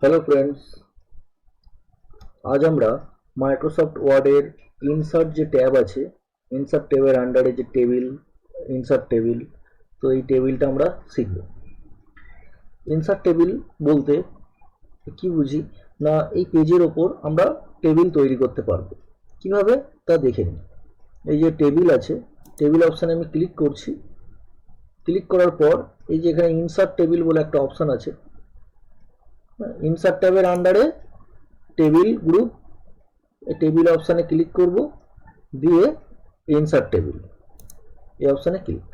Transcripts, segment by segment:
Hello friends, আজ আমরা Microsoft ওয়ার্ডের ইনসার্ট যে ট্যাব আছে, ইনসার্ট ট্যাবের আন্ডারে যে টেবিল, ইনসার্ট টেবিল, তো এই টেবিলটা আমরা শিখব। ইনসার্ট টেবিল বলতে কি বুঝি না, এই পেজের ওপর আমরা টেবিল তৈরি করতে পারবো। কিভাবে তা দেখে নিই। এই যে টেবিল আছে, টেবিল অপশানে আমি ক্লিক করছি। ক্লিক করার পর এই যে এখানে ইনসার্ট টেবিল বলে একটা অপশান আছে, ইনসার্ট ট্যাবের আন্ডারে টেবিল গ্রুপ, এই টেবিল অপশানে ক্লিক করব, দিয়ে ইনসার্ট টেবিল এই অপশানে ক্লিক।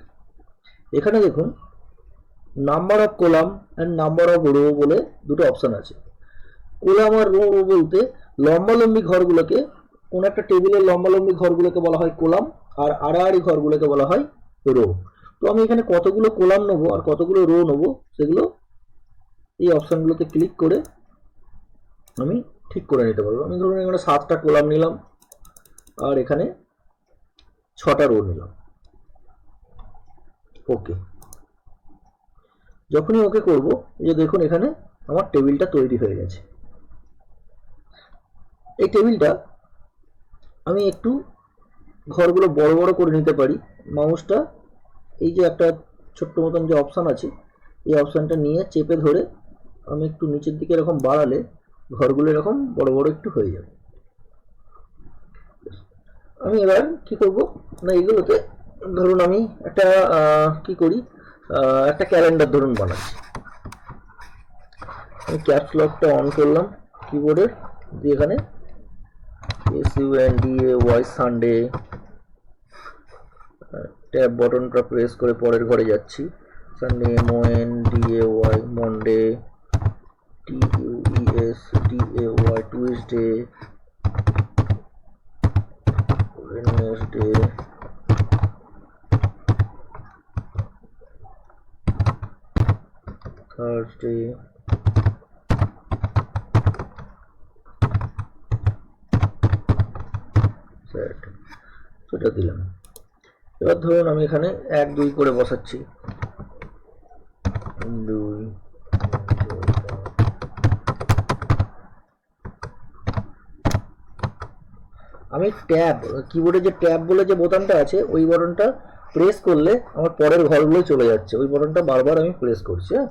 এখানে দেখুন number of column and number of rho বলে দুটো অপশান আছে। কলাম আর রো বলতে লম্বালম্বি ঘরগুলোকে, কোন একটা টেবিলের লম্বালম্বি ঘরগুলোকে বলা হয় কলাম, আর আড়াআড়ি ঘরগুলোকে বলা হয় রো। তো আমি এখানে কতগুলো কলাম নেবো আর কতগুলো রো নেবো সেগুলো এই অপশানগুলোতে ক্লিক করে আমি ঠিক করে নিতে পারবো। আমি ধরুন এখানে 7টা কলাম নিলাম আর এখানে 6টা রো নিলাম। ওকে, যখনই ওকে করব, এই যে দেখুন এখানে আমার টেবিলটা তৈরি হয়ে গেছে। এই টেবিলটা আমি একটু ঘরগুলো বড় বড় করে নিতে পারি। মাউসটা এই যে একটা ছোট্ট মতন যে অপশান আছে, এই অপশানটা নিয়ে চেপে ধরে আমি একটু নিচের দিকে এরকম বাড়ালে ঘরগুলো এরকম বড় বড় একটু হয়ে যাবে। আমি এবার কি করব না, এগুলোতে ধরুন আমি একটা কি করি, একটা ক্যালেন্ডার ধরুন বানাচ্ছি। আমি ক্যাপস লকটা অন করলাম কিবোর্ডের, দিয়ে এখানে SUNDAY সানডে, ট্যাব বটনটা প্রেস করে পরের ঘরে যাচ্ছি। Sunday MONDAY Monday, TUESDAY Tuesday, Wednesday, Thursday, সেটা দিলাম। এবার ধরুন আমি এখানে 1 2 করে বসাচ্ছি। 2, আমি ট্যাব কিবোর্ডে যে ট্যাব বলে যে বোতামটা আছে, ওই বটনটা প্রেস করলে আমার পরের ঘরগুলো চলে যাচ্ছে। ওই বটনটা বারবার আমি প্রেস করছি। হ্যাঁ,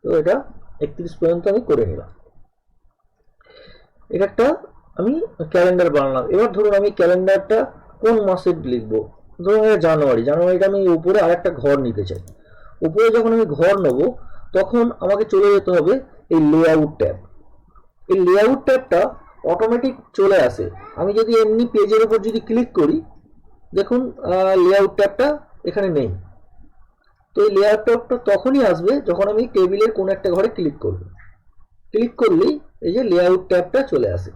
তো এটা 31 পর্যন্ত আমি করে নিলাম। এটা একটা আমি ক্যালেন্ডার বানালাম। এবার ধরুন আমি ক্যালেন্ডারটা কোন মাসের লিখবো, ধরুন এটা জানুয়ারিটা আমি উপরে আরেকটা ঘর নিতে চাই। উপরে যখন আমি ঘর নেব, তখন আমাকে চলে যেতে হবে এই লেআউট ট্যাব। এই লেআউট ট্যাবটা অটোমেটিক চলে আসে। আমি যদি এমনি পেজের উপর যদি ক্লিক করি, দেখুন লেআউট ট্যাবটা এখানে নেই। তো এই লেআউট ট্যাবটা তখনই আসবে যখন আমি টেবিলের কোন একটা ঘরে ক্লিক করব। ক্লিক করলেই এই যে লেআউট ট্যাবটা চলে আসে।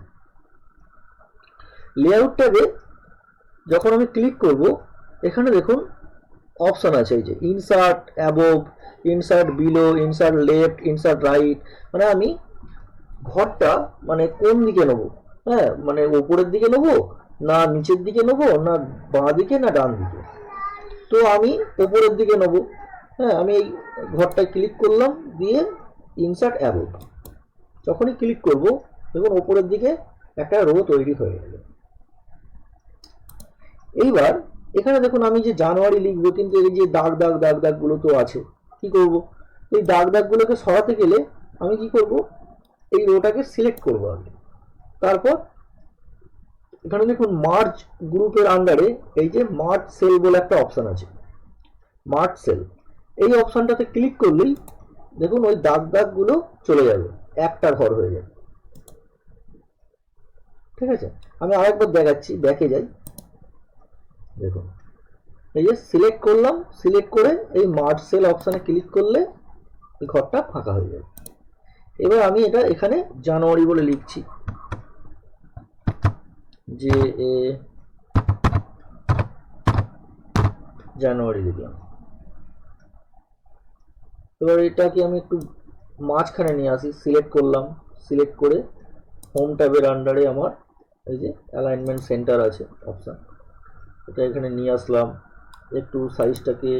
লেআউট ট্যাবে যখন আমি ক্লিক করব, এখানে দেখুন অপশন আছে, এই যে insert above, insert below, insert left, insert right. মানে আমি ঘরটা মানে কোন দিকে নেবো, হ্যাঁ মানে উপরের দিকে নেবো না নিচের দিকে নেবো না বাঁ দিকে না ডান দিকে। তো আমি উপরের দিকে নেবো। হ্যাঁ, আমি এই ঘরটায় ক্লিক করলাম, দিয়ে ইনসার্ট অ্যাবভ যখনই ক্লিক করব, দেখুন উপরের দিকে একটা রো তৈরি হয়ে গেল। এইবার এখানে দেখুন আমি যে জানুয়ারি লিখবো, কিন্তু এই যে দাগ দাগ দাগ দাগ গুলো তো আছে, কি করব, এই দাগ দাগ গুলোকে সরাতে গেলে আমি কি করব, এই রোটাকে সিলেক্ট করব আগে। তারপর এখানে দেখুন মার্জ গ্রুপের আন্ডারে এই যে মার্জ সেল বলে একটা অপশন আছে, মার্জ সেল, এই অপশনটাতে ক্লিক করলেই দেখুন ওই দাগ দাগ গুলো চলে যাবে, একটা ঘর হয়ে যাবে। ঠিক আছে, আমি আরেকবার দেখাচ্ছি, দেখে যাই। দেখুন এই যে সিলেক্ট করলাম, সিলেক্ট করে এই মার্জ সেল অপশনে ক্লিক করলে এই ঘরটা ফাঁকা হয়ে যাবে। এবার আমি এটা এখানে জানুয়ারি বলে লিখছি, যে জানুয়ারি দিলাম। এবার এটাকে আমি একটু মাঝখানে নিয়ে আসি, সিলেক্ট করলাম, সিলেক্ট করে হোম ট্যাবের আন্ডারে আমার এই যে অ্যালাইনমেন্ট সেন্টার আছে অপশান, এটা এখানে নিয়ে আসলাম, একটু সাইজটাকে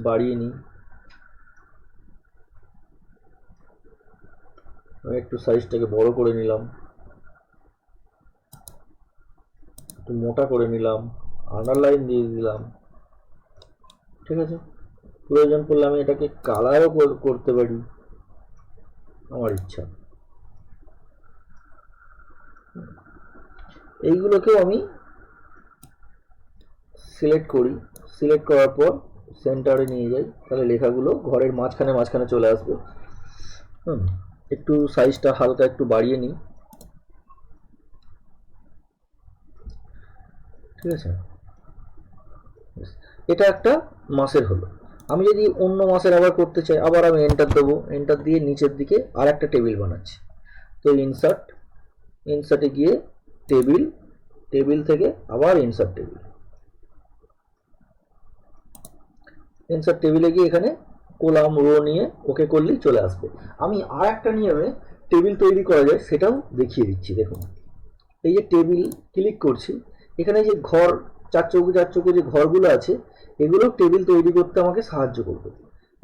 বাড়িয়ে নিই, একটু সাইজটাকে বড় করে নিলাম, একটু মোটা করে নিলাম, আন্ডারলাইন দিয়ে দিলাম। ঠিক আছে, প্রয়োজন পড়লে আমি এটাকে কালারও করতে পারি, আমার ইচ্ছা। এইগুলোকেও আমি সিলেক্ট করি, সিলেক্ট করার পর সেন্টারে নিয়ে যাই, তাহলে লেখাগুলো ঘরের মাঝখানে মাঝখানে চলে আসবে। একটু সাইজটা হালকা একটু বাড়িয়ে নিই। ঠিক আছে, এটা একটা মাসের হলো। আমি যদি অন্য মাসের আবার করতে চাই, আবার আমি এন্টার দেবো, এন্টার দিয়ে নিচের দিকে আর একটা টেবিল বানাচ্ছি। তো ইনসার্ট, ইনসার্টে গিয়ে টেবিল, টেবিল থেকে আবার ইনসার্ট টেবিল, ইনসার্ট টেবিলে গিয়ে এখানে কলাম রো নিয়ে ওকে করলেই চলে আসবে। আমি আর একটা নিয়মে টেবিল তৈরি করা যায় সেটাও দেখিয়ে দিচ্ছি। দেখুন, এই যে টেবিল ক্লিক করছি, এখানে যে ঘর চার চৌকো যে ঘরগুলো আছে, এগুলো টেবিল তৈরি করতে আমাকে সাহায্য করবে।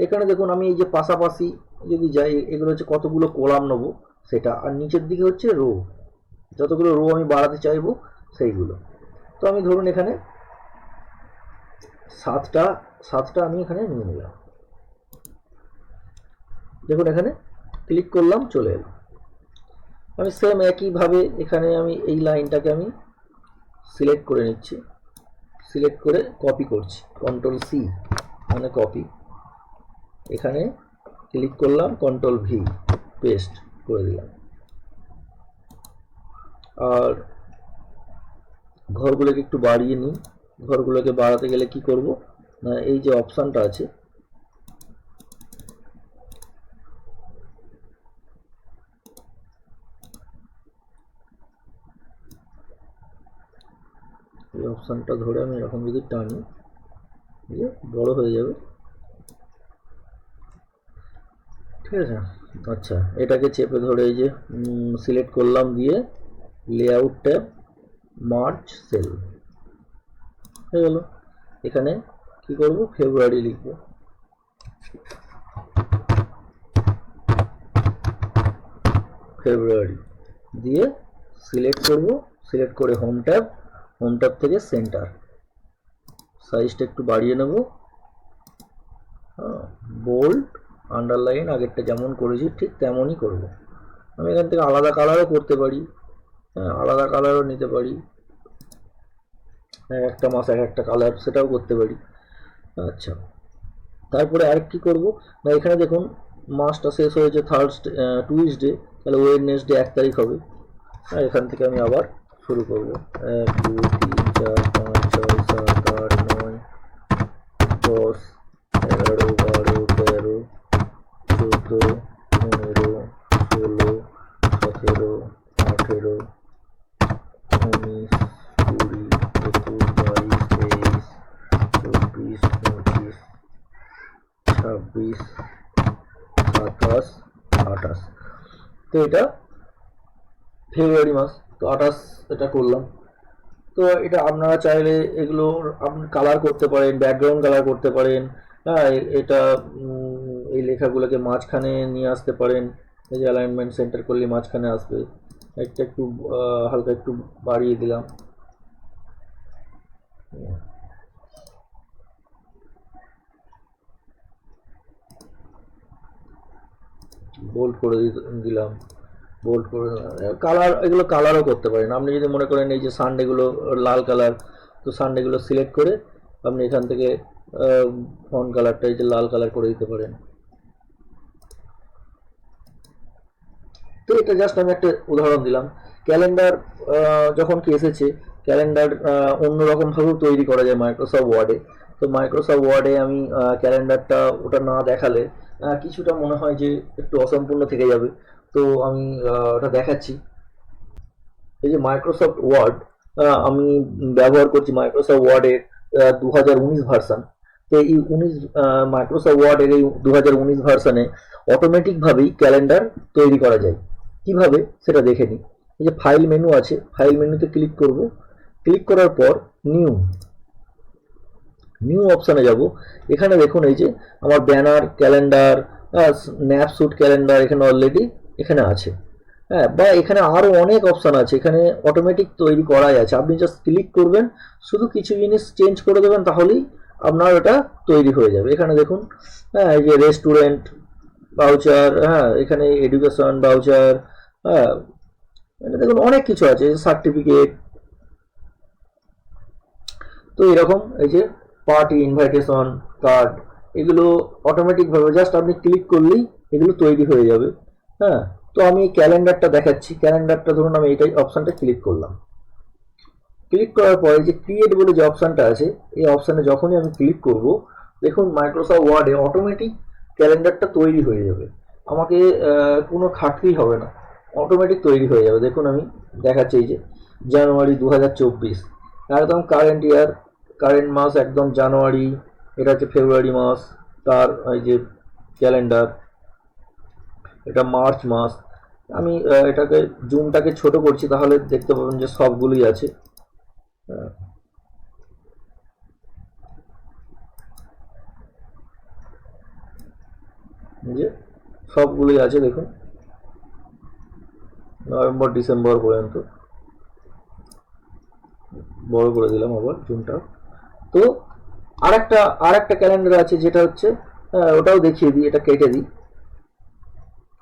এখানে দেখুন, আমি এই যে পাশাপাশি যদি যাই, এগুলো হচ্ছে কতগুলো কলাম নেবো সেটা, আর নিচের দিকে হচ্ছে রো, যতগুলো রো আমি বাড়াতে চাইবো সেইগুলো। তো আমি ধরুন এখানে সাতটা আমি এখানে নিয়ে নিলাম। দেখুন এখানে ক্লিক করলাম, চলে এলো। আমি সেম একইভাবে এখানে আমি এই লাইনটাকে আমি সিলেক্ট করে নিচ্ছি, সিলেক্ট করে কপি করছি, কন্ট্রোল সি মানে কপি, এখানে ক্লিক করলাম, কন্ট্রোল ভি পেস্ট করে দিলাম। আর ঘরগুলোকে একটু বাড়িয়ে নিই। ঘরগুলোকে বাড়াতে গেলে কি করব না, এই যে অপশানটা আছে, এই অপশানটা ধরে আমি এরকম যদি টানি, বড় হয়ে যাবে। ঠিক আছে, আচ্ছা, এটাকে চেপে ধরে এই যে সিলেক্ট করলাম, দিয়ে লেআউট ট্যাব, মার্জ সেল হয়ে গেল। এখানে কি করব, ফেব্রুয়ারি লিখব, ফেব্রুয়ারি দিয়ে সিলেক্ট করব, সিলেক্ট করে হোম ট্যাব, হোম ট্যাব থেকে সেন্টার, সাইজটা একটু বাড়িয়ে নেব, বোল্ড, আন্ডারলাইন আগেরটা যেমন করেছি ঠিক তেমনই করব। আমি এখান থেকে আলাদা কালারও করতে পারি, হ্যাঁ আলাদা কালারও নিতে পারি, একটা মাস এক একটা কালার, সেটাও করতে পারি। আচ্ছা, তারপরে আর কি করব না, এখানে দেখুন মাসটা শেষ হয়েছে টুইসডে, তাহলে ওয়েডনেসডে 1 তারিখ হবে। আর এখান থেকে আমি আবার শুরু করব, 1 2 3 4 5 6 7 8 9 10 11 12 13 14 15 16 17 18 19 20 21 22 23 24 25 26 27 28। তো এটা ফেব্রুয়ারি মাস, তো 28 এটা করলাম। তো এটা আপনারা চাইলে এগুলো আপনি কালার করতে পারেন, ব্যাকগ্রাউন্ড কালার করতে পারেন, হ্যাঁ এটা এই লেখাগুলোকে মাঝখানে নিয়ে আসতে পারেন, এই যে অ্যালাইনমেন্ট সেন্টার করলে মাঝখানে আসবে। একটা একটু হালকা একটু বাড়িয়ে দিলাম, বোল্ড করে দিলাম, বোল্ড করে কালার, এগুলো কালারও করতে পারেন আপনি যদি মনে করেন। এই যে সানডেগুলো লাল কালার, তো সানডেগুলো সিলেক্ট করে আপনি এখান থেকে ফন্ট কালারটা এই যে লাল কালার করে দিতে পারেন। তো এটা জাস্ট আমি একটা উদাহরণ দিলাম। ক্যালেন্ডার যখন কি এসেছে, ক্যালেন্ডার অন্যরকমভাবেও তৈরি করা যায় মাইক্রোসফট ওয়ার্ডে। তো মাইক্রোসফট ওয়ার্ডে আমি ক্যালেন্ডারটা ওটা না দেখালে কিছুটা মনে হয় যে একটু অসম্পূর্ণ থেকে যাবে। তো আমি ওটা দেখাচ্ছি। এই যে মাইক্রোসফট ওয়ার্ড, আমি ব্যবহার করছি মাইক্রোসফট ওয়ার্ডের 2019 ভার্সন। তো এই মাইক্রোসফট ওয়ার্ডের এই 2019 ভার্সনে অটোমেটিকভাবেই ক্যালেন্ডার তৈরি করা যায়। কিভাবে সেটা দেখে নিই। এই যে ফাইল মেনু আছে, ফাইল মেনুতে ক্লিক করব। ক্লিক করার পর নিউ নিউ অপশানে যাব। এখানে দেখুন এই যে আমার ব্যানার ক্যালেন্ডার, স্ন্যাপশুট ক্যালেন্ডার এখানে অলরেডি এখানে আছে। হ্যাঁ, বা এখানে আরও অনেক অপশান আছে, এখানে অটোমেটিক তৈরি করাই আছে। আপনি জাস্ট ক্লিক করবেন, শুধু কিছু জিনিস চেঞ্জ করে দেবেন, তাহলেই আপনার ওটা তৈরি হয়ে যাবে। এখানে দেখুন, হ্যাঁ, এই যে রেস্টুরেন্ট ভাউচার, হ্যাঁ, এখানে এডুকেশন ভাউচার, হ্যাঁ, মানে দেখুন অনেক কিছু আছে, সার্টিফিকেট। তো এরকম এই যে পার্টি ইনভাইটেশন কার্ড, এগুলো অটোমেটিকভাবে জাস্ট আপনি ক্লিক করলেই এগুলো তৈরি হয়ে যাবে। হ্যাঁ, তো আমি ক্যালেন্ডারটা দেখাচ্ছি। ক্যালেন্ডারটা ধরুন আমি এইটাই অপশানটা ক্লিক করলাম। ক্লিক করার পরে যে ক্রিয়েট বলে যে অপশানটা আছে, এই অপশানে যখনই আমি ক্লিক করব, দেখুন মাইক্রোসফট ওয়ার্ডে অটোমেটিক ক্যালেন্ডারটা তৈরি হয়ে যাবে। আমাকে কোনো খাটতেই হবে না, অটোমেটিক তৈরি হয়ে যাবে। দেখুন আমি দেখাচ্ছি, এই যে জানুয়ারি 2024, একদম কারেন্ট ইয়ার, কারেন্ট মাস একদম জানুয়ারি। এটা হচ্ছে ফেব্রুয়ারি মাস, তার এই যে ক্যালেন্ডার, এটা মার্চ মাস। আমি এটাকে জুমটাকে ছোট করছি, তাহলে দেখতে পাবেন যে সবগুলোই আছে। যে সবগুলোই আছে দেখুন, নভেম্বর ডিসেম্বর পর্যন্ত। বড় করে দিলাম আবার জুমটা। তো আরেকটা ক্যালেন্ডার আছে, যেটা হচ্ছে ওটাও দেখিয়ে দিই, এটা কেটে দিই,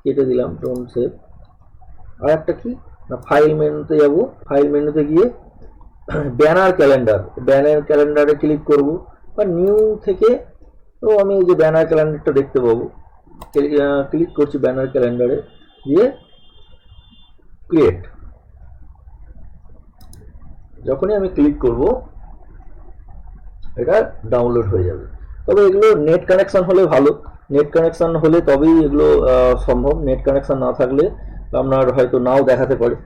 কেটে দিলাম, ডোন্ট সেভ। আর একটা কি না, ফাইল মেনুতে যাব। ফাইল মেনুতে গিয়ে ব্যানার ক্যালেন্ডারে ক্লিক করব, বা নিউ থেকে তো আমি এই যে ব্যানার ক্যালেন্ডারটা দেখতে পাবো। ক্লিক করছি ব্যানার ক্যালেন্ডারে, দিয়ে ক্রিয়েট। যখনই আমি ক্লিক করব, এটা ডাউনলোড হয়ে যাবে। তবে এগুলো নেট কানেকশন হলে ভালো, নেট কানেকশন হলে তবেই এগুলো সম্ভব। নেট কানেকশন না থাকলে আপনার হয়তো নাও দেখাতে পারে।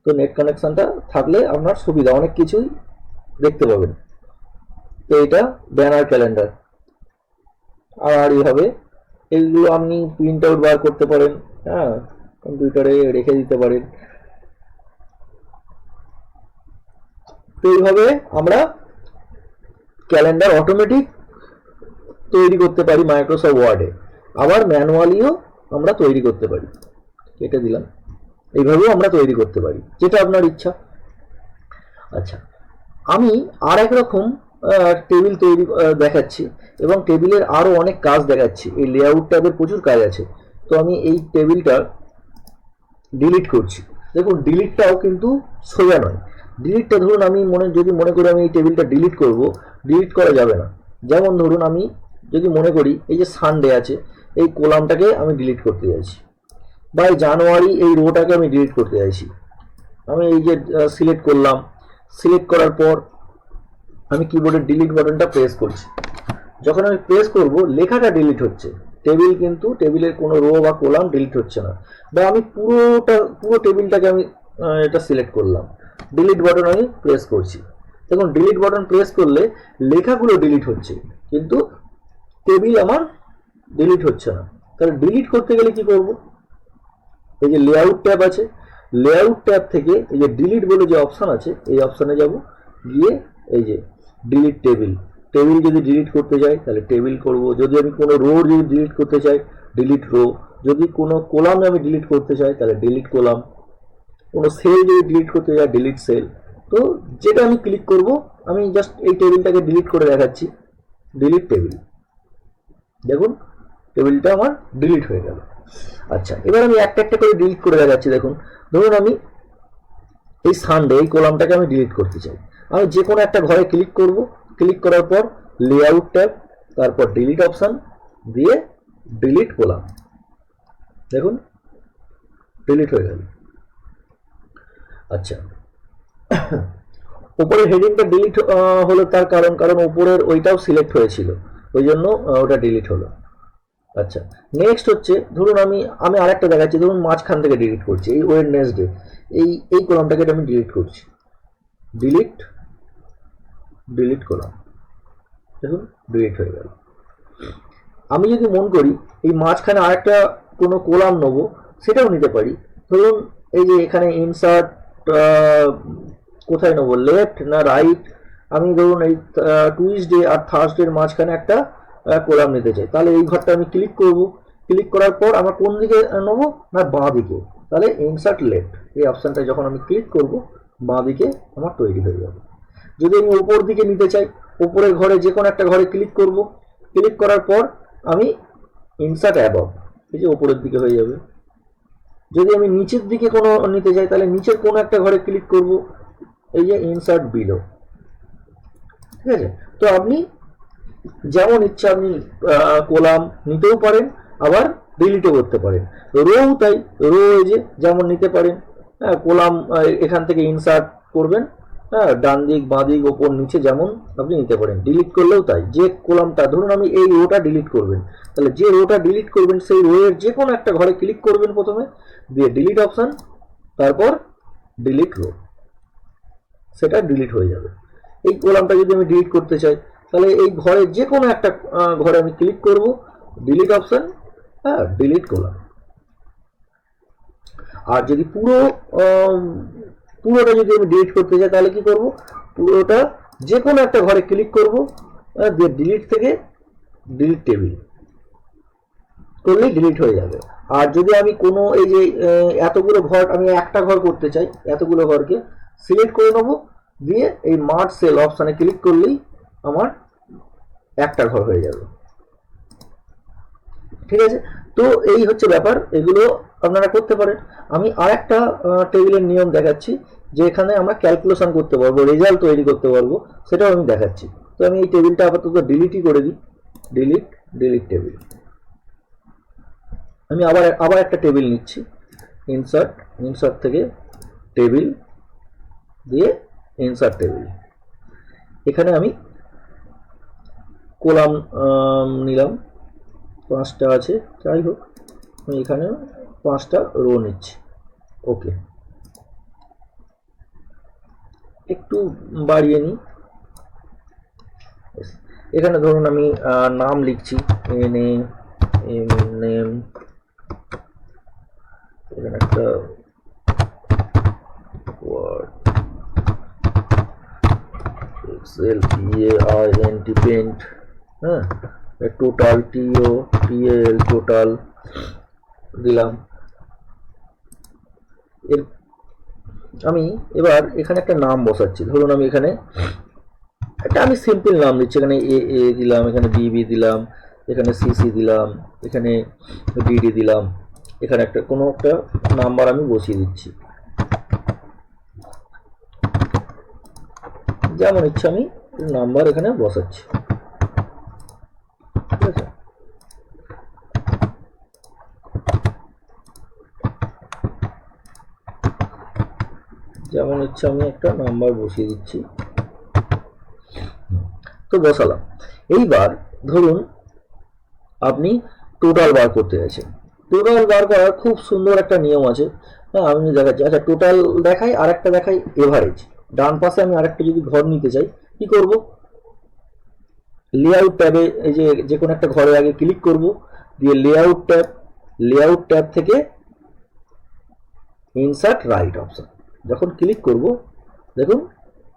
তো নেট কানেকশনটা থাকলে আপনার সুবিধা, অনেক কিছুই দেখতে পাবেন। তো এটা ব্যানার ক্যালেন্ডার। আর এইভাবে এগুলো আপনি প্রিন্ট আউট বার করতে পারেন, হ্যাঁ, কম্পিউটারে রেখে দিতে পারেন। তো এইভাবে আমরা ক্যালেন্ডার অটোমেটিক তৈরি করতে পারি মাইক্রোসফট ওয়ার্ডে, আবার ম্যানুয়ালিও আমরা তৈরি করতে পারি। কেটে দিলাম। এইভাবেও আমরা তৈরি করতে পারি, যেটা আপনার ইচ্ছা। আচ্ছা, আমি আর এক রকম টেবিল তৈরি দেখাচ্ছি, এবং টেবিলের আরও অনেক কাজ দেখাচ্ছি। এই লেআউট ট্যাবের প্রচুর কাজ আছে। তো আমি এই টেবিলটা ডিলিট করছি। দেখুন ডিলিটটাও কিন্তু সোজা নয়। ডিলিটটা ধরুন আমি যদি মনে করি আমি এই টেবিলটা ডিলিট করব, ডিলিট করা যাবে না। যেমন ধরুন আমি যদি মনে করি এই যে সানডে আছে, এই কলামটাকে আমি ডিলিট করতে চাইছি, বা এই জানুয়ারি এই রোটাকে আমি ডিলিট করতে চাইছি। আমি এই যে সিলেক্ট করলাম, সিলেক্ট করার পর আমি কিবোর্ডের ডিলিট বাটনটা প্রেস করছি। যখন আমি প্রেস করব, লেখাটা ডিলিট হচ্ছে, টেবিলের কোনো রো বা কলাম ডিলিট হচ্ছে না। বা আমি পুরো টেবিলটাকে আমি এটা সিলেক্ট করলাম, ডিলিট বাটন আমি প্রেস করছি। দেখুন ডিলিট বাটন প্রেস করলে লেখাগুলো ডিলিট হচ্ছে, কিন্তু টেবিল আমার ডিলিট হচ্ছে না। তাহলে ডিলিট করতে গেলে কি করব? এই যে লেআউট ট্যাব আছে, লেআউট ট্যাব থেকে এই যে ডিলিট বলে যে অপশান আছে, এই অপশানে যাব। গিয়ে এই যে ডিলিট টেবিল যদি ডিলিট করতে চাই তাহলে টেবিল করব। যদি আমি কোনো রো যদি ডিলিট করতে চাই, ডিলিট রো। যদি কোনো কলাম আমি ডিলিট করতে চাই তাহলে ডিলিট কলাম। কোনো সেল যদি ডিলিট করতে চাই, ডিলিট সেল। তো যেটা আমি ক্লিক করব, আমি জাস্ট এই টেবিলটাকে ডিলিট করে দেখাচ্ছি, ডিলিট টেবিল। দেখুন টেবিলটা আমার ডিলিট হয়ে গেল। আচ্ছা, এবার আমি একটা একটা করে ডিলিট করে দেখাচ্ছি। দেখুন ধরুন আমি এই সানডে এই কলামটাকে আমি ডিলিট করতে চাই। আমি যে কোনো একটা ঘরে ক্লিক করব, ক্লিক করার পর লেআউট ট্যাব, তারপর ডিলিট অপশান, দিয়ে ডিলিট কলাম। দেখুন ডিলিট হয়ে গেল। আচ্ছা, উপরের হেডিংটা ডিলিট হলো তার কারণ উপরের ওইটাও সিলেক্ট হয়েছিল, ওই জন্য ওটা ডিলিট হলো। আচ্ছা, নেক্সট হচ্ছে ধরুন আমি আরেকটা দেখাচ্ছি। ধরুন মাঝখান থেকে ডিলিট করছি, এই ওয়েডনেসডে এই কলামটাকে আমি ডিলিট করছি। ডিলিট ডিলিট করলাম, দেখুন ডিলিট হয়ে গেল। আমি যদি মন করি এই মাঝখানে আরেকটা কোনো কলাম নেবো, সেটাও নিতে পারি। ধরুন এই যে এখানে ইনসার্ট কোথায় নেবো, লেফট না রাইট, আমি ধরুন এই টুইসডে আর থার্সডের মাঝখানে একটা কলাম নিতে চাই, তাহলে এই ঘরটা আমি ক্লিক করব। ক্লিক করার পর আমার কোন দিকে নেবো না বাঁ দিকে, তাহলে ইনসার্ট লেফট এই অপশানটা যখন আমি ক্লিক করব বাঁ দিকে আমার তৈরি হয়ে যাবে। যদি আমি উপর দিকে নিতে চাই, উপরের ঘরে যে কোনো একটা ঘরে ক্লিক করব। ক্লিক করার পর আমি ইনসার্ট অ্যাবভ, এই যে উপরের দিকে হয়ে যাবে। যদি আমি নিচের দিকে কোনো নিতে চাই, তাহলে নিচের কোনো একটা ঘরে ক্লিক করব, এই যে ইনসার্ট বিলো। ঠিক আছে, তো আপনি যেমন ইচ্ছা আপনি কলাম নিতেও পারেন, আবার ডিলিটও করতে পারেন। রো তাই, রো এই যে যেমন নিতে পারেন, কলাম এখান থেকে ইনসার্ট করবেন, হ্যাঁ, ডান দিক বাঁ দিক ওপর নিচে যেমন আপনি নিতে পারেন। ডিলিট করলেও তাই, যে কলামটা ধরুন আমি এই রোটা ডিলিট করবেন, তাহলে যে রোটা ডিলিট করবেন সেই রো এর যে কোনো একটা ঘরে ক্লিক করবেন প্রথমে, দিয়ে ডিলিট অপশান, তারপর ডিলিট রো, সেটা ডিলিট হয়ে যাবে। এই কলামটা যদি আমি ডিলিট করতে চাই, তাহলে এই ঘরে যে কোনো একটা ঘরে আমি ক্লিক করব, ডিলিট অপশান, হ্যাঁ, ডিলিট কলাম। আর যদি পুরোটা যদি আমি ডিলিট করতে চাই, তাহলে কি করব, পুরোটা যে কোনো একটা ঘরে ক্লিক করব, দিয়ে ডিলিট থেকে ডিলিট টেবিল করলেই ডিলিট হয়ে যাবে। আর যদি আমি কোনো এই যে এতগুলো ঘর, আমি একটা ঘর করতে চাই, এতগুলো ঘরকে সিলেক্ট করে নেবো, দিয়ে এই মার্জ সেল অপশানে ক্লিক করলেই আমার একটা ঘর হয়ে যাবে। ঠিক আছে, তো এই হচ্ছে ব্যাপার, এগুলো আপনারা করতে পারেন। আমি আর একটা টেবিলের নিয়ম দেখাচ্ছি, যে এখানে আমরা ক্যালকুলেশন করতে পারবো, রেজাল্ট তৈরি করতে পারবো, সেটাও আমি দেখাচ্ছি। তো আমি এই টেবিলটা আপাতত ডিলিটই করে দিই, ডিলিট টেবিল। আমি আবার একটা টেবিল নিচ্ছি, ইনসার্ট থেকে টেবিল, দিয়ে ইনসার্ট টেবিল। এখানে আমি কলাম নিলাম, 5টা আছে, যাই হোক আমি এখানে 5টা রো নিচ্ছি। ওকে, একটু বাড়িয়ে নিই। এখানে ধরুন আমি নাম লিখছি, নেম, এখানে একটা ওয়ার্ড, এক্সেল, PAINT, পেন্ট, হ্যাঁ, টোটাল, TOTAL, টোটাল দিলাম। আমি এবার এখানে একটা নাম বসাচ্ছি, ধরুন আমি এখানে একটা আমি সিম্পল নাম দিচ্ছি, এখানে এ দিলাম, এখানে BB দিলাম, এখানে CC দিলাম, এখানে DD দিলাম, এখানে একটা কোনো একটা নাম্বার আমি বসিয়ে দিচ্ছি, যেমন ইচ্ছা আমি নাম্বার এখানে বসাচ্ছি। ঠিক আছে, যেমন ইচ্ছা আমি একটা নাম্বার বসিয়ে দিচ্ছি, তো বসালাম। এইবার ধরুন আপনি টোটাল বার করতে গেছেন, টোটাল বার করার খুব সুন্দর একটা নিয়ম আছে, হ্যাঁ, আমি দেখাচ্ছি। আচ্ছা, টোটাল দেখাই, আর একটা দেখাই এভারেজ। ডান পাশে আমি আরেকটা যদি ঘর নিতে চাই, কি করব, লেআউট ট্যাবে এই যে কোনো একটা ঘরে আগে ক্লিক করব, দিয়ে লেআউট ট্যাব থেকে ইনসার্ট রাইট অপশন যখন ক্লিক করব, দেখুন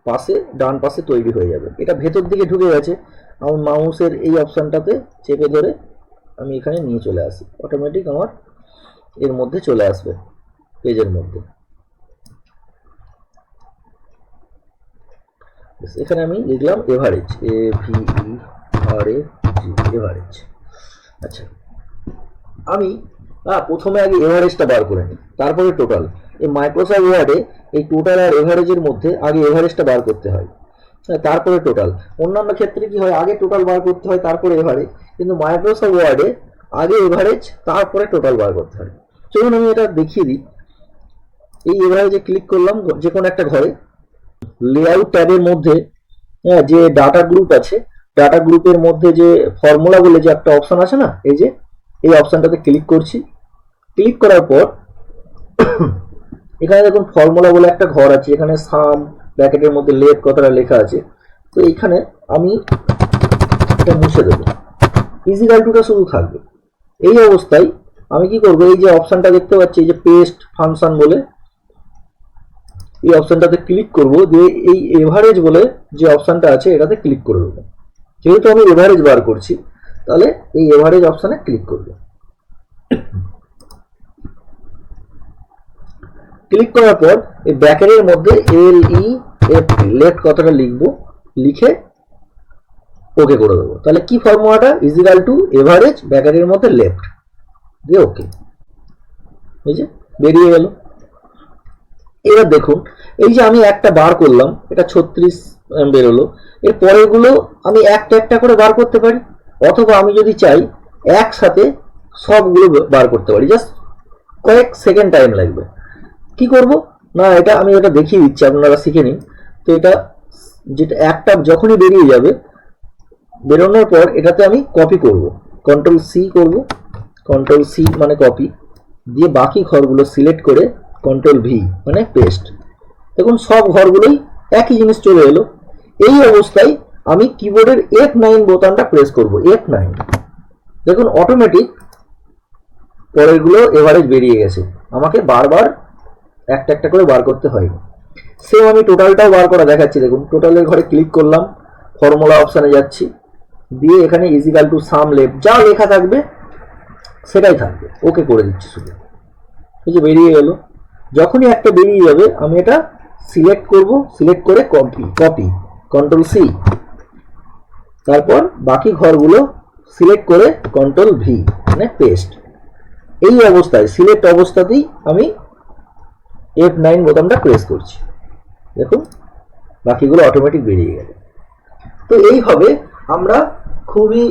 পাশে ডান পাশে তৈরি হয়ে যাবে। এটা ভেতর দিকে ঢুকে গেছে, আমার মাউসের এই অপশানটাতে চেপে ধরে আমি এখানে নিয়ে চলে আসি, অটোমেটিক আমার এর মধ্যে চলে আসবে, পেজের মধ্যে। এখানে আমি লিখলাম এভারেজ, এভারেজ। আচ্ছা, আমি প্রথমে আগে এভারেজটা বার করে নিই, তারপরে টোটাল। এই মাইক্রোসফট ওয়ার্ডে এই টোটাল আর এভারেজের মধ্যে আগে এভারেজটা বার করতে হয়, তারপরে টোটাল। অন্যান্য ক্ষেত্রে কি হয়, আগে টোটাল বার করতে হয় তারপরে এভারেজ, কিন্তু মাইক্রোসফট ওয়ার্ডে আগে এভারেজ তারপরে টোটাল বার করতে হয়। চলুন আমি এটা দেখিয়ে দিই। এই এভারেজে ক্লিক করলাম যে কোনো একটা ঘরে, লেআউট ট্যাবের মধ্যে যে ডাটা গ্রুপ আছে, ডাটা গ্রুপের মধ্যে যে ফর্মুলা বলে যে একটা অপশন আছে না, এই অপশনটাতে ক্লিক করছি। ক্লিক করার পর এখানে দেখুন ফর্মুলা বলে একটা ঘর আছে, এখানে সাম, ব্র্যাকেটের মধ্যে লেফট কথাটা লেখা আছে, তো এইখানে আমি এটা মুছে দেবো, ইজিক্যাল টুটা শুধু থাকবে। এই অবস্থায় আমি কি করবো, এই যে অপশনটা দেখতে পাচ্ছি, এই যে পেস্ট ফাংশন বলে এই অপশনটাতে ক্লিক করব, দিয়ে এই এভারেজ বলে যে অপশনটা আছে এটাতে ক্লিক করে দেবো। যেহেতু আমি এভারেজ বার করছি, তাহলে এই এভারেজ অপশনে ক্লিক করব। ক্লিক করার পর এই ব্র্যাকেটের মধ্যে LEFT লেফট কথাটা লিখবো, লিখে ওকে করে দেবো। তাহলে কি ফর্মুলাটা, ইজিক্যাল টু এভারেজ ব্র্যাকেটের মধ্যে লেফট দিয়ে ওকে, এই যে বেরিয়ে গেল। এবার দেখুন, এই যে আমি একটা বার করলাম, এটা 36 বেরোলো। এর পরেরগুলো আমি একটা একটা করে বার করতে পারি, অথবা আমি যদি চাই একসাথে সবগুলো বার করতে পারি, জাস্ট কয়েক সেকেন্ড টাইম লাগবে। কি করব না, এটা আমি এটা দেখিয়ে দিচ্ছি, আপনারা শিখে নিন। তো এটা যেটা একটা যখনই বেরিয়ে যাবে, বেরোনোর পর এটাতে আমি কপি করব, কন্ট্রোল-C করব, কন্ট্রোল-C মানে কপি, দিয়ে বাকি ঘরগুলো সিলেক্ট করে কন্ট্রোল-V মানে পেস্ট। দেখুন সব ঘরগুলোই একই জিনিস চলে এলো। এই অবস্থায় আমি কিবোর্ডের F9 বোতামটা প্রেস করব, F9। দেখুন অটোমেটিক পরেরগুলো এভারেজ বেরিয়ে গেছে, আমাকে বারবার একটা একটা করে বার করতে হয়নি। সেম আমি টোটালটাও বার করা দেখাচ্ছি। দেখুন টোটালের ঘরে ক্লিক করলাম, ফর্মুলা অপশানে যাচ্ছি, দিয়ে এখানে ইজিক্যাল টু সাম লেফট যা লেখা থাকবে সেটাই থাকবে, ওকে করে দিচ্ছি শুধু। এই যে বেরিয়ে গেল। যখনই একটা বেরিয়ে যাবে আমি এটা সিলেক্ট করব, সিলেক্ট করে কপি কন্ট্রোল-C, তারপর বাকি ঘরগুলো সিলেক্ট করে কন্ট্রোল-V মানে পেস্ট। এই অবস্থায় সিলেক্ট অবস্থাতেই আমি F9 বোতামটা প্রেস করছি, দেখুন বাকিগুলো অটোমেটিক বেরিয়ে গেল। তো এইভাবে আমরা খুবই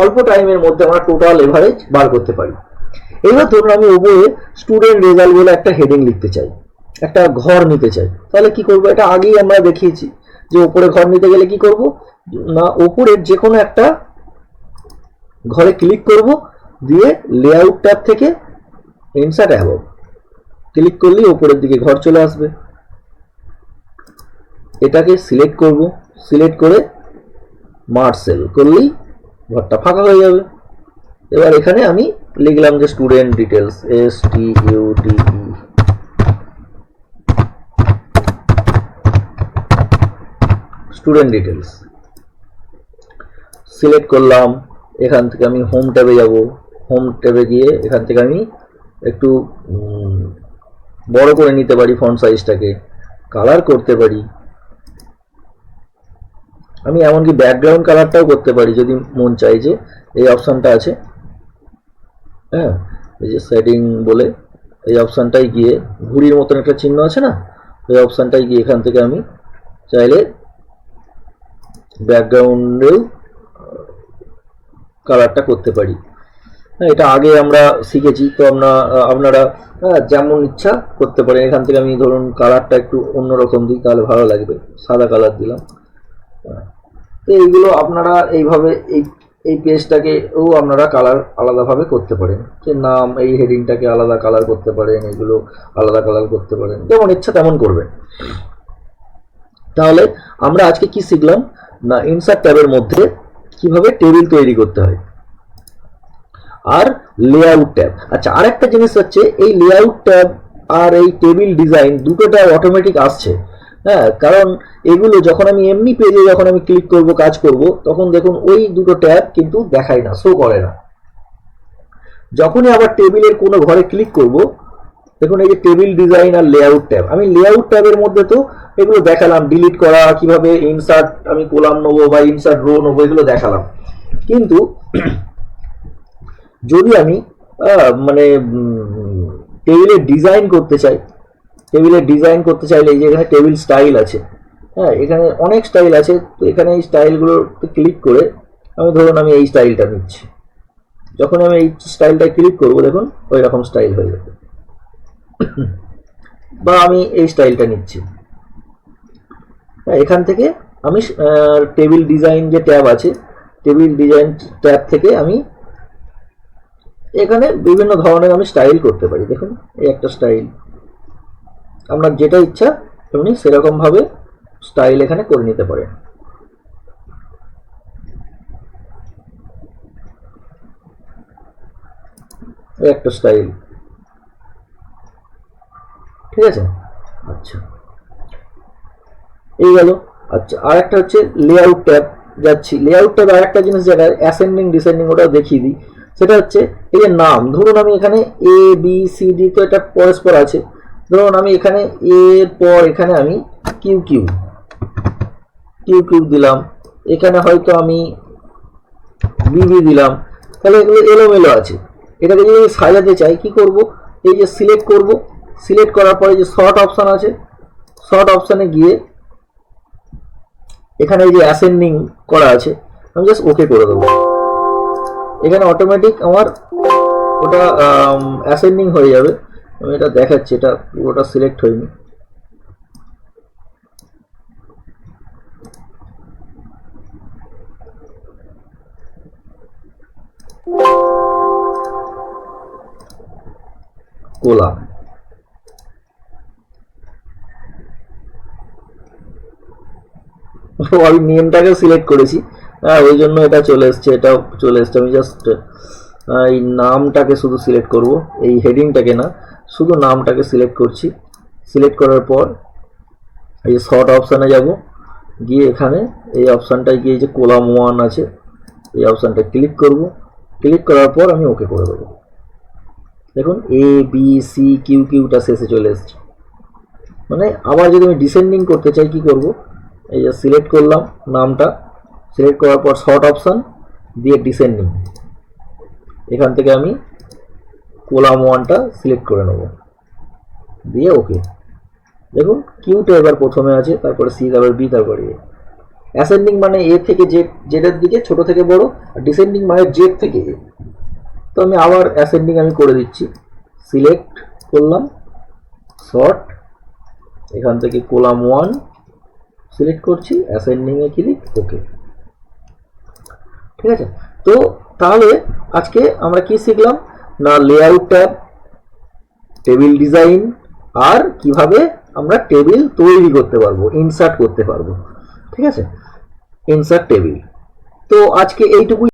অল্প টাইমের মধ্যে আমরা টোটাল এভারেজ বার করতে পারি। এবার ধরুন আমি উপরে স্টুডেন্ট রেজাল্ট বলে একটা হেডিং লিখতে চাই, একটা ঘর নিতে চাই, তাহলে কি করব, এটা আগেই আমরা দেখিয়েছি যে উপরে ঘর নিতে গেলে কি করব না, উপরের যে কোনো একটা ঘরে ক্লিক করব, দিয়ে লেআউট ট্যাব থেকে ইনসার্ট অ্যাবভ ক্লিক করলেই উপরের দিকে ঘর চলে আসবে। এটাকে সিলেক্ট করব, সিলেক্ট করে মার্জ সেল করলেই ঘরটা ফাঁকা হয়ে যাবে। এবার এখানে আমি লিখলাম যে student details, STUDE, student details select করলাম। এখান থেকে আমি হোম ট্যাবে যাব, হোম ট্যাবে গিয়ে এখান থেকে আমি একটু বড় করে নিতে পারি ফন্ট সাইজটাকে, কালার করতে পারি, আমি এমনকি ব্যাকগ্রাউন্ড কালারটাও করতে পারি যদি মন চাই। যে এই অপশনটা আছে, হ্যাঁ এই যে সেটিং বলে এই অপশনটাই গিয়ে ঘুড়ির মতন একটা চিহ্ন আছে না, এই অপশনটাই গিয়ে এখান থেকে আমি চাইলে ব্যাকগ্রাউন্ডেও কালারটা করতে পারি। হ্যাঁ এটা আগে আমরা শিখেছি, তো আপনারা যেমন ইচ্ছা করতে পারেন। এখান থেকে আমি ধরুন কালারটা একটু অন্যরকম দিই, তাহলে ভালো লাগবে, সাদা কালার দিলাম। তো এইগুলো আপনারা এইভাবে এই পেজটাকেও আপনারা কালার আলাদাভাবে করতে পারেন, যে নাম এই হেডিংটাকে আলাদা কালার করতে পারেন, এগুলো আলাদা কালার করতে পারেন, যেমন ইচ্ছা তেমন করবেন। তাহলে আমরা আজকে কি শিখলাম না, ইনসার্ট ট্যাবের মধ্যে কিভাবে টেবিল তৈরি করতে হয়, আর লেআউট ট্যাব। আচ্ছা আর একটা জিনিস হচ্ছে, এই লেআউট ট্যাব আর এই টেবিল ডিজাইন দুটোটা অটোমেটিক আসছে, হ্যাঁ কারণ এগুলো যখন আমি এমনি পেজে যখন আমি ক্লিক করব কাজ করব, তখন দেখুন ওই দুটো ট্যাব কিন্তু দেখায় না, শো করে না। যখনই আবার টেবিলের কোনো ঘরে ক্লিক করব, দেখুন এই যে টেবিল ডিজাইন আর লেআউট ট্যাব, আমি লেআউট ট্যাবের মধ্যে তো এগুলো দেখালাম, ডিলিট করা, কিভাবে ইনসার্ট আমি কলাম নেবো বা ইনসার্ট রো নেবো, এগুলো দেখালাম। কিন্তু যদি আমি মানে টেবিলের ডিজাইন করতে চাই, টেবিলের ডিজাইন করতে চাইলে এই যে এখানে টেবিল স্টাইল আছে, হ্যাঁ এখানে অনেক স্টাইল আছে, তো এখানে এই স্টাইলগুলোতে ক্লিক করে আমি ধরুন আমি এই স্টাইলটা নিচ্ছি, যখন আমি এই স্টাইলটা ক্লিক করব দেখুন ওই রকম স্টাইল হয়ে যাবে, বা আমি এই স্টাইলটা নিচ্ছি। এখান থেকে আমি টেবিল ডিজাইন যে ট্যাব আছে, টেবিল ডিজাইন ট্যাব থেকে আমি এখানে বিভিন্ন ধরনের আমি স্টাইল করতে পারি। দেখুন এই একটা স্টাইল, আপনার যেটা ইচ্ছা তেমনি সেরকম ভাবে স্টাইল এখানে করে নিতে পারেন। একটা স্টাইল, ঠিক আছে। আচ্ছা, এই গেল। আচ্ছা, আর একটা হচ্ছে লেআউট ট্যাব। যাচ্ছি লেআউট ট্যাব, আর একটা জিনিস জায়গায় অ্যাসেন্ডিং ডিসেন্ডিং ওটা দেখিয়ে দিই। সেটা হচ্ছে এই যে নাম, ধরুন আমি এখানে এ বি সি ডি তো এটা পরস্পর আছে, ধরুন আমি এখানে এর পর এখানে আমি কিউ কিউ কিউ কিউ দিলাম, এখানে হয়তো আমি বিবি দিলাম, তাহলে এগুলো এলোমেলো আছে। এটাকে যদি আমি সাজাতে চাই কি করব, এই যে সিলেক্ট করব, সিলেক্ট করার পরে যে শর্ট অপশান আছে, শর্ট অপশানে গিয়ে এখানে এই যে অ্যাসেন্ডিং করা আছে, আমি জাস্ট ওকে করে দেবো। এখানে অটোমেটিক আমার ওটা অ্যাসেন্ডিং হয়ে যাবে। আমি এটা দেখাচ্ছি, এটা পুরোটা সিলেক্ট হয়নি। কোলাম, আমি নেমটাকে সিলেক্ট করেছি, ওই জন্য এটা চলে এসছে, এটাও চলে এসছে। আমি জাস্ট এই নামটাকে শুধু সিলেক্ট করব, এই হেডিংটাকে না, শুধু নামটাকে সিলেক্ট করছি। সিলেক্ট করার পর এই যে শর্ট অপশানে যাব, গিয়ে এখানে এই অপশানটায় গিয়ে যে কোলাম 1 আছে এই অপশানটা ক্লিক করব। ক্লিক করার পর আমি ওকে করে দেবো। দেখুন এ বি সি কিউ কিউটা শেষে চলে এসছে। মানে আবার যদি আমি ডিসেন্ডিং করতে চাই কি করব, এই যে সিলেক্ট করলাম নামটা, সিলেক্ট করার পর শর্ট অপশান দিয়ে ডিসেন্ডিং, এখান থেকে আমি কোলাম 1টা সিলেক্ট করে নেব, দিয়ে ওকে। দেখুন কিউটা এবার প্রথমে আছে, তারপরে সি, তারপরে বি, তারপরে এ। অ্যাসেন্ডিং মানে এ থেকে জেড, জেডের দিকে ছোট থেকে বড়, আর ডিসেন্ডিং মানে জেড থেকে এ। তো আমি আবার অ্যাসেন্ডিং আমি করে দিচ্ছি, সিলেক্ট করলাম শর্ট, এখান থেকে কোলাম 1 সিলেক্ট করছি, অ্যাসেন্ডিংয়ে ক্লিক, ওকে। ঠিক আছে, তো তাহলে আজকে আমরা কি শিখলাম না, লেআউট ট্যাব, টেবিল ডিজাইন, আর কিভাবে আমরা টেবিল তৈরি করতে পারবো, ইনসার্ট করতে পারবো। ঠিক আছে, ইনসার্ট টেবিল। তো আজকে এইটুকুই।